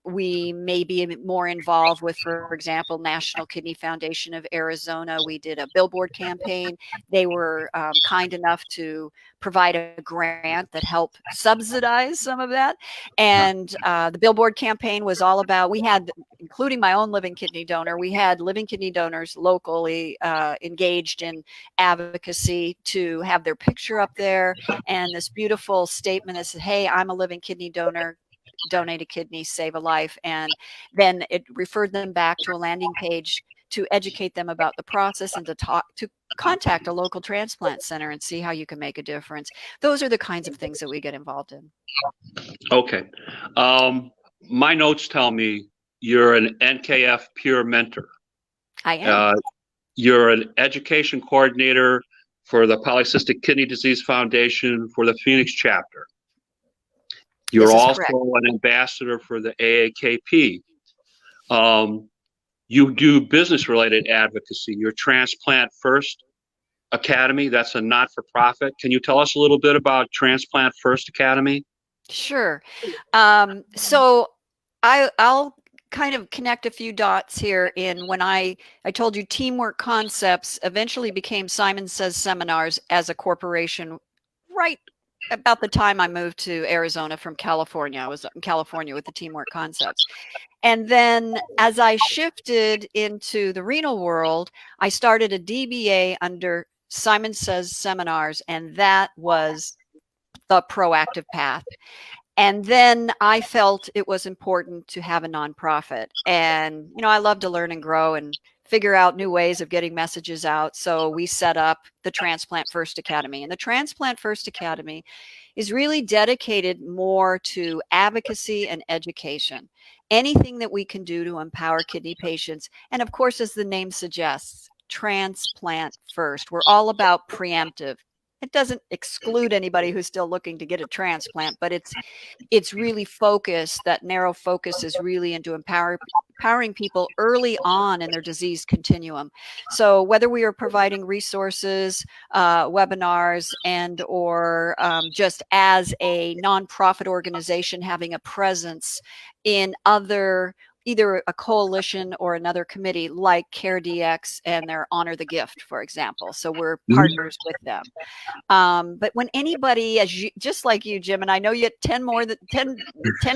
Speaker 2: we may be more involved with, for example, National Kidney Foundation of Arizona. We did a billboard campaign. They were kind enough to provide a grant that helped subsidize some of that. And the billboard campaign was all about, we had, including my own living kidney donor, we had living kidney donors locally engaged in advocacy to have their picture up there and this beautiful statement that said, hey, I'm a living kidney donor, donate a kidney, save a life. And then it referred them back to a landing page to educate them about the process and to contact a local transplant center and see how you can make a difference. Those are the kinds of things that we get involved in.
Speaker 1: Okay. My notes tell me you're an NKF peer mentor.
Speaker 2: I am.
Speaker 1: You're an education coordinator for the Polycystic Kidney Disease Foundation for the Phoenix chapter. You're also
Speaker 2: correct.
Speaker 1: an ambassador for the AAKP. You do business-related advocacy. Your Transplant First Academy, that's a not-for-profit. Can you tell us a little bit about Transplant First Academy?
Speaker 2: Sure. So I'll kind of connect a few dots here in when I told you Teamwork Concepts eventually became Simon Says Seminars as a corporation right about the time I moved to Arizona from California. I was in California with the Teamwork Concepts. And then as I shifted into the renal world, I started a DBA under Simon Says Seminars, and that was the proactive path. And then I felt it was important to have a nonprofit. And, I love to learn and grow and figure out new ways of getting messages out. So we set up the Transplant First Academy. And the Transplant First Academy is really dedicated more to advocacy and education. Anything that we can do to empower kidney patients. And of course, as the name suggests, transplant first. We're all about preemptive. It doesn't exclude anybody who's still looking to get a transplant, but it's really focused. That narrow focus is really into empowering people early on in their disease continuum. So whether we are providing resources, webinars, and or just as a nonprofit organization having a presence in other, either a coalition or another committee like CareDx and their Honor the Gift, for example. So we're partners with them. But when anybody, as you, just like you, Jim, and I know you get 10 more than 10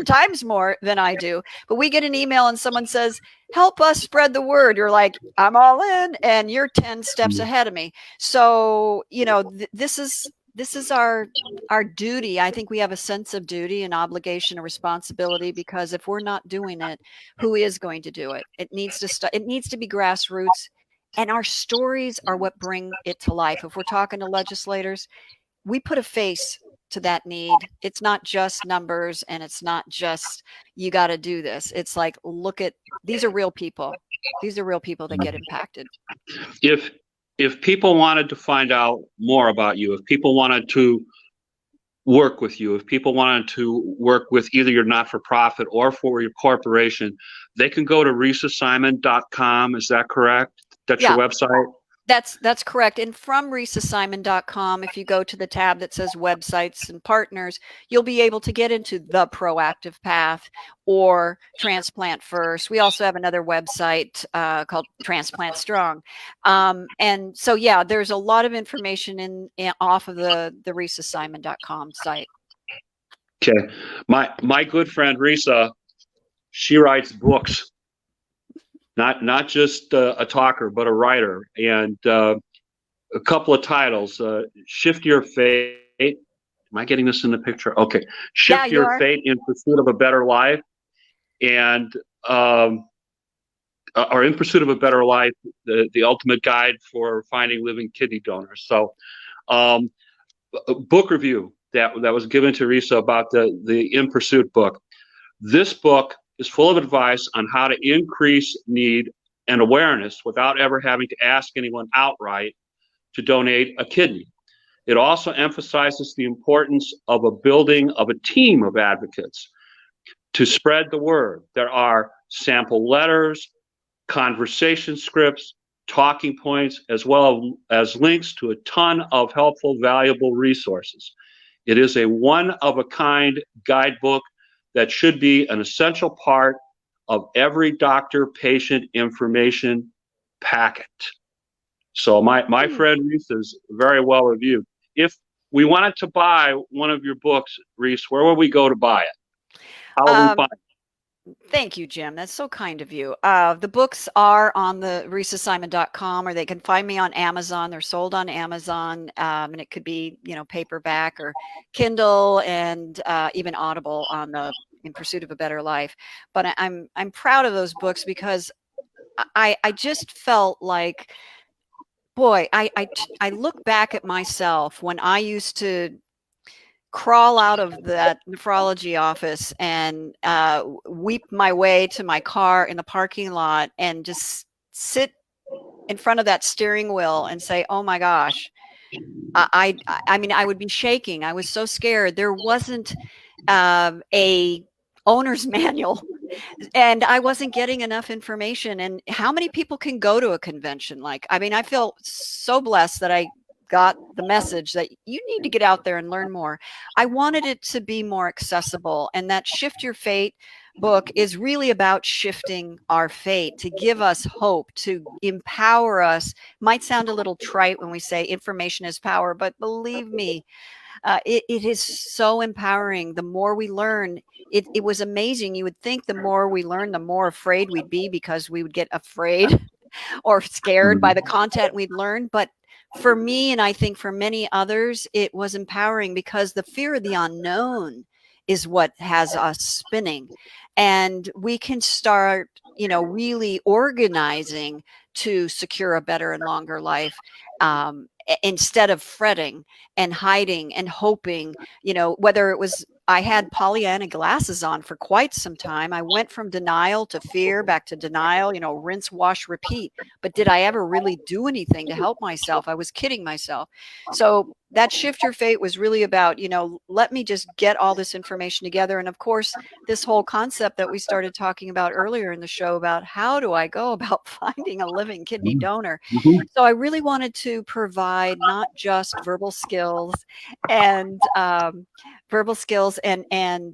Speaker 2: times more than I do, but we get an email and someone says, help us spread the word. You're like, I'm all in, and you're 10 steps ahead of me. So, you know, this is our duty. I think we have a sense of duty and obligation and responsibility, because if we're not doing it, who is going to do it? It needs to it needs to be grassroots. And our stories are what bring it to life. If we're talking to legislators, we put a face to that need. It's not just numbers, and it's not just, you got to do this. It's like, look at, these are real people. These are real people that get impacted.
Speaker 1: If people wanted to find out more about you, if people wanted to work with you, if people wanted to work with either your not-for-profit or for your corporation, they can go to risasimon.com. Is that correct? That's your website?
Speaker 2: That's correct. And from risasimon.com, if you go to the tab that says websites and partners, you'll be able to get into the proactive path or transplant first. We also have another website called Transplant Strong. And so, yeah, there's a lot of information in off of the risasimon.com site.
Speaker 1: Okay. My good friend Risa, she writes books. Not just a talker, but a writer, and a couple of titles. Shift Your Fate. Am I getting this in the picture? Okay. Shift Your Fate in Pursuit of a Better Life, and or In Pursuit of a Better Life, the ultimate guide for finding living kidney donors. So, a book review that was given to Risa about the In Pursuit book. This book is full of advice on how to increase need and awareness without ever having to ask anyone outright to donate a kidney. It also emphasizes the importance of a building of a team of advocates to spread the word. There are sample letters, conversation scripts, talking points, as well as links to a ton of helpful, valuable resources. It is a one-of-a-kind guidebook that should be an essential part of every doctor-patient information packet. So my friend Reese is very well reviewed. If we wanted to buy one of your books, Reese, where would we go to buy it? How would we find it?
Speaker 2: Thank you, Jim. That's so kind of you. The books are on the risasimon.com, or they can find me on Amazon. They're sold on Amazon, and it could be, you know, paperback or Kindle, and even Audible on the In Pursuit of a Better Life. But I'm proud of those books, because I just felt like, boy, I look back at myself when I used to crawl out of that nephrology office and weep my way to my car in the parking lot and just sit in front of that steering wheel and say, oh my gosh, I mean, I would be shaking. I was so scared. There wasn't a owner's manual, and I wasn't getting enough information. And how many people can go to a convention? Like, I mean, I feel so blessed that I got the message that you need to get out there and learn more. I wanted it to be more accessible, and that Shift Your Fate book is really about shifting our fate, to give us hope, to empower us. Might sound a little trite when we say information is power, but believe me, it is so empowering. The more we learn, it was amazing. You would think the more we learn, the more afraid we'd be, because we would get afraid or scared by the content we'd learned. But for me, and I think for many others, it was empowering, because the fear of the unknown is what has us spinning. And we can start, you know, really organizing to secure a better and longer life, instead of fretting and hiding and hoping, you know, whether it was I had Pollyanna glasses on for quite some time. I went from denial to fear, back to denial, rinse, wash, repeat. But did I ever really do anything to help myself? I was kidding myself. So that Shift Your Fate was really about, let me just get all this information together. And of course, this whole concept that we started talking about earlier in the show about how do I go about finding a living kidney donor.
Speaker 1: Mhm.
Speaker 2: So I really wanted to provide not just verbal skills and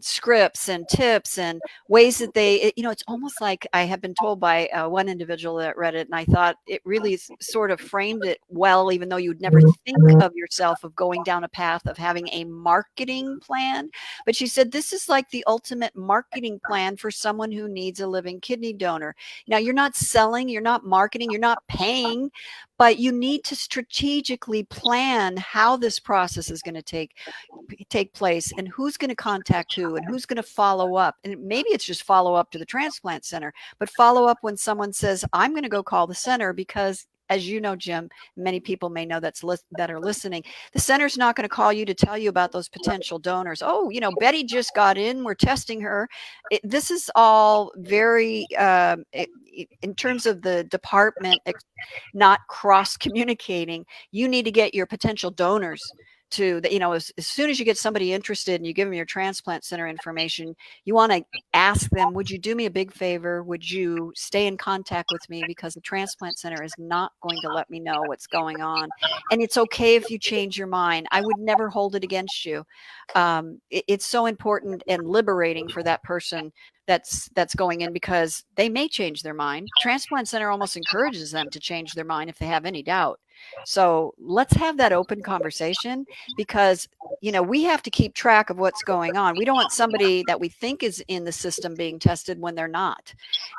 Speaker 2: scripts and tips and ways that it's almost like I have been told by one individual that read it, and I thought it really sort of framed it well, even though you would never think of yourself of going down a path of having a marketing plan. But she said, this is like the ultimate marketing plan for someone who needs a living kidney donor. Now, you're not selling, you're not marketing, you're not paying, but you need to strategically plan how this process is going to take place and who's going to contact who and who's going to follow up. And maybe it's just follow up to the transplant center, but follow up when someone says, I'm going to go call the center, because as you know, Jim, many people may know that are listening, the center's not going to call you to tell you about those potential donors. Oh, Betty just got in, we're testing her. This is all very, in terms of the department, not cross communicating. You need to get your potential donors to the, as soon as you get somebody interested and you give them your transplant center information, you want to ask them, would you do me a big favor? Would you stay in contact with me? Because the transplant center is not going to let me know what's going on. And it's okay if you change your mind. I would never hold it against you. It's so important and liberating for that person that's going in, because they may change their mind. Transplant center almost encourages them to change their mind if they have any doubt. So let's have that open conversation, because we have to keep track of what's going on. We don't want somebody that we think is in the system being tested when they're not.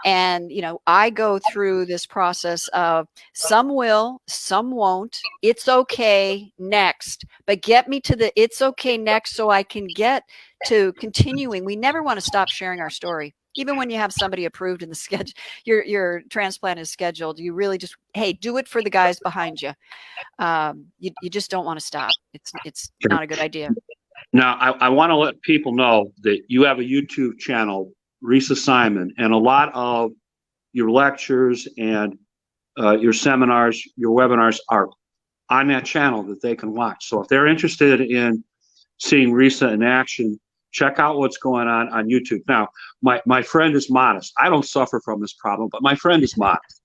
Speaker 2: And I go through this process of some will, some won't. It's okay, next. But get me to the it's okay next so I can get to continuing. We never want to stop sharing our story. Even when you have somebody approved in the schedule, your transplant is scheduled, you really just, hey, do it for the guys behind you. You just don't want to stop. It's not a good idea.
Speaker 1: Now, I want to let people know that you have a YouTube channel, Risa Simon, and a lot of your lectures and your seminars, your webinars are on that channel that they can watch. So if they're interested in seeing Risa in action, check out what's going on YouTube. Now, my friend is modest. I don't suffer from this problem, but my friend is modest.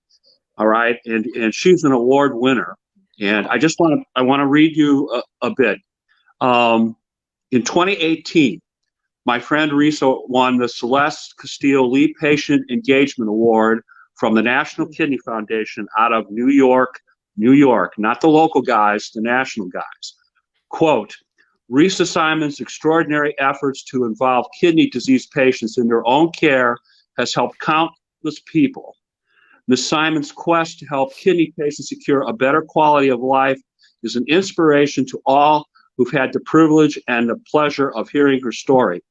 Speaker 1: All right, and she's an award winner. And I want to read you a bit. In 2018, my friend Risa won the Celeste Castillo Lee Patient Engagement Award from the National Kidney Foundation out of New York, not the local guys, the national guys. Quote, Risa Simon's extraordinary efforts to involve kidney disease patients in their own care has helped countless people. Ms. Simon's quest to help kidney patients secure a better quality of life is an inspiration to all who've had the privilege and the pleasure of hearing her story.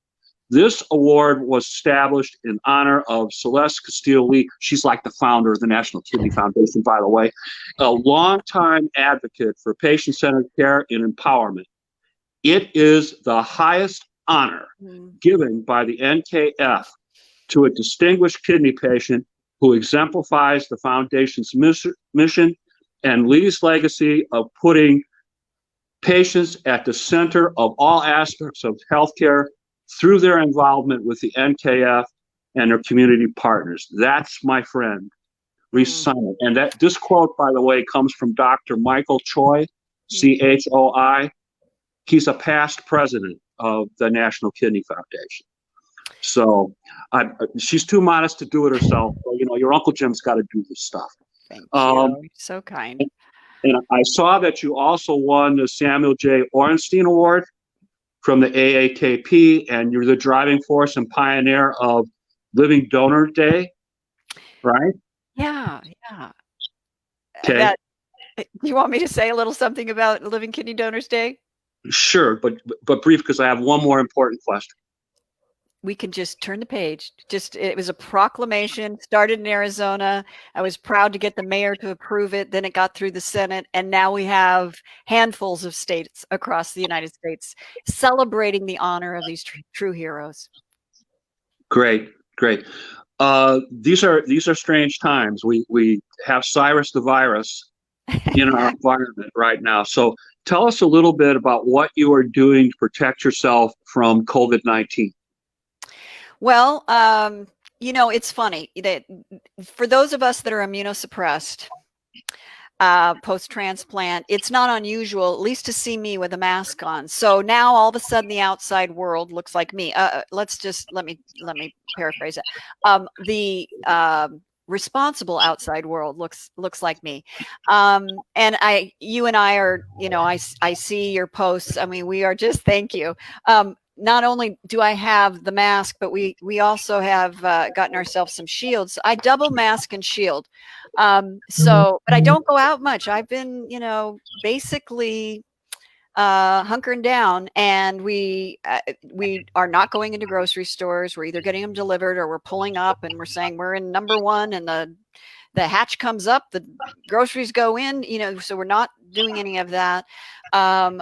Speaker 1: This award was established in honor of Celeste Castillo Lee. She's like the founder of the National Kidney Foundation, by the way, a longtime advocate for patient-centered care and empowerment. It is the highest honor given by the NKF to a distinguished kidney patient who exemplifies the foundation's mission and Lee's legacy of putting patients at the center of all aspects of healthcare through their involvement with the NKF and their community partners. That's my friend, Risa Simon. And this quote, by the way, comes from Dr. Michael Choi, CHOI. He's a past president of the National Kidney Foundation. So she's too modest to do it herself. So, your Uncle Jim's got to do this stuff.
Speaker 2: Thank you. So kind.
Speaker 1: And I saw that you also won the Samuel J. Orenstein Award from the AAKP, and you're the driving force and pioneer of Living Donor Day, right?
Speaker 2: Yeah.
Speaker 1: Okay.
Speaker 2: Do you want me to say a little something about Living Kidney Donors Day?
Speaker 1: Sure, but brief, because I have one more important question.
Speaker 2: we can just turn the page. Just it was a proclamation, started in Arizona. I was proud to get the mayor to approve it. Then it got through the Senate, and now we have handfuls of states across the United States celebrating the honor of these true heroes.
Speaker 1: Great, great. These are strange times. We have Cyrus the virus in our environment right now. So tell us a little bit about what you are doing to protect yourself from COVID-19.
Speaker 2: Well, it's funny that for those of us that are immunosuppressed, post-transplant, it's not unusual, at least to see me with a mask on. So now all of a sudden the outside world looks like me. Let me paraphrase it. The responsible outside world looks like me. And you and I are, I see your posts. I mean, we are just, thank you. Not only do I have the mask, but we also have gotten ourselves some shields. I double mask and shield. But I don't go out much. I've been, basically hunkering down, and we are not going into grocery stores. We're either getting them delivered or we're pulling up and we're saying we're in number one, and the hatch comes up, the groceries go in, so we're not doing any of that.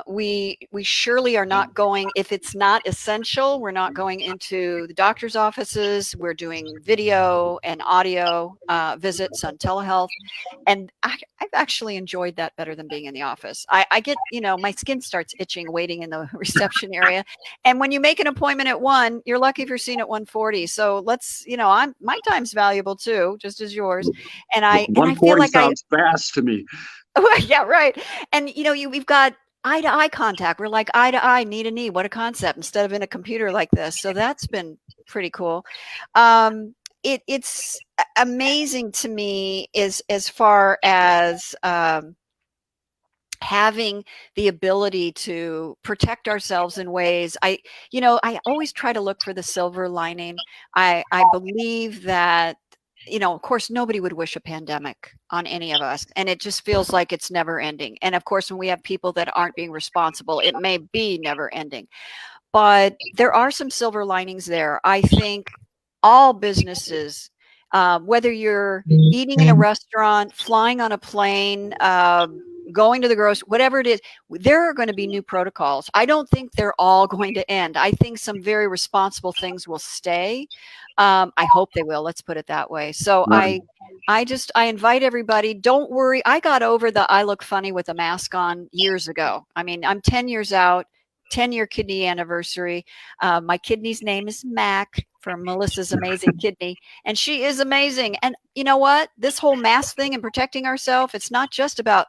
Speaker 2: We surely are not going, if it's not essential, we're not going into the doctor's offices. We're doing video and audio visits on telehealth. And I've actually enjoyed that better than being in the office. I get, my skin starts itching waiting in the reception area. And when you make an appointment at 1, you're lucky if you're seen at 1:40. So my time's valuable too, just as yours. And I
Speaker 1: 140
Speaker 2: feel like
Speaker 1: sounds fast to me.
Speaker 2: yeah, right. And we've got eye to eye contact. We're like eye to eye, knee to knee. What a concept, instead of in a computer like this. So that's been pretty cool. It's amazing to me as far as having the ability to protect ourselves in ways. I always try to look for the silver lining. I believe that, of course, nobody would wish a pandemic on any of us, and it just feels like it's never ending. And of course, when we have people that aren't being responsible, it may be never ending. But there are some silver linings there. I think all businesses, whether you're eating in a restaurant, flying on a plane, going to the grocery, whatever it is, there are going to be new protocols. I don't think they're all going to end. I think some very responsible things will stay. I hope they will. Let's put it that way. So
Speaker 1: Right.
Speaker 2: I invite everybody. Don't worry. I got over the I look funny with a mask on years ago. I mean, I'm 10 years out. 10-year kidney anniversary. My kidney's name is Mac, for Melissa's amazing kidney, and she is amazing. And you know what? This whole mask thing and protecting ourselves, it's not just about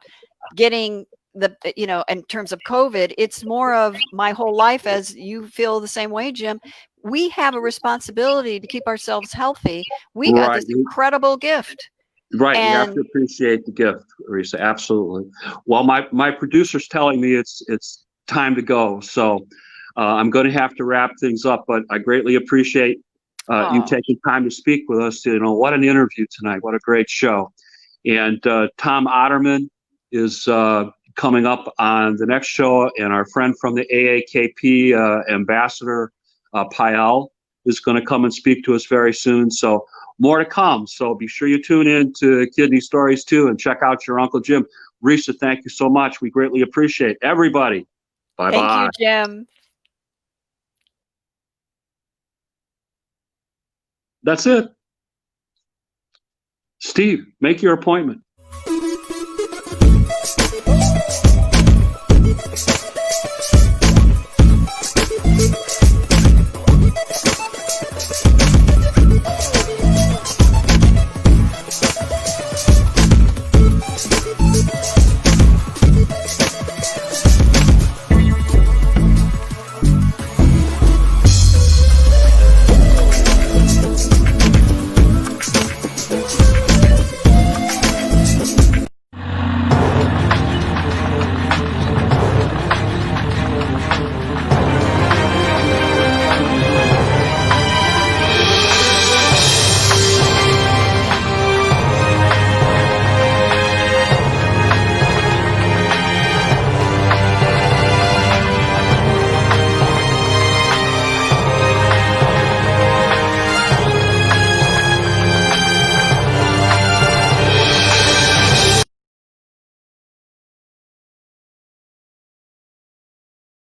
Speaker 2: getting in terms of COVID, it's more of my whole life, as you feel the same way, Jim. We have a responsibility to keep ourselves healthy. We got
Speaker 1: Right.
Speaker 2: this incredible gift.
Speaker 1: Right. You have
Speaker 2: And
Speaker 1: to appreciate the gift, Risa. Absolutely. Well, my producer's telling me it's time to go. So I'm going to have to wrap things up, but I greatly appreciate you taking time to speak with us. What an interview tonight. What a great show. And Tom Otterman is coming up on the next show, and our friend from the AAKP, Ambassador Pael, is going to come and speak to us very soon. So more to come. So be sure you tune in to Kidney Stories too, and check out your Uncle Jim. Risa, thank you so much. We greatly appreciate it. Everybody. Bye-bye.
Speaker 2: Thank you, Jim.
Speaker 1: That's it. Steve, make your appointment.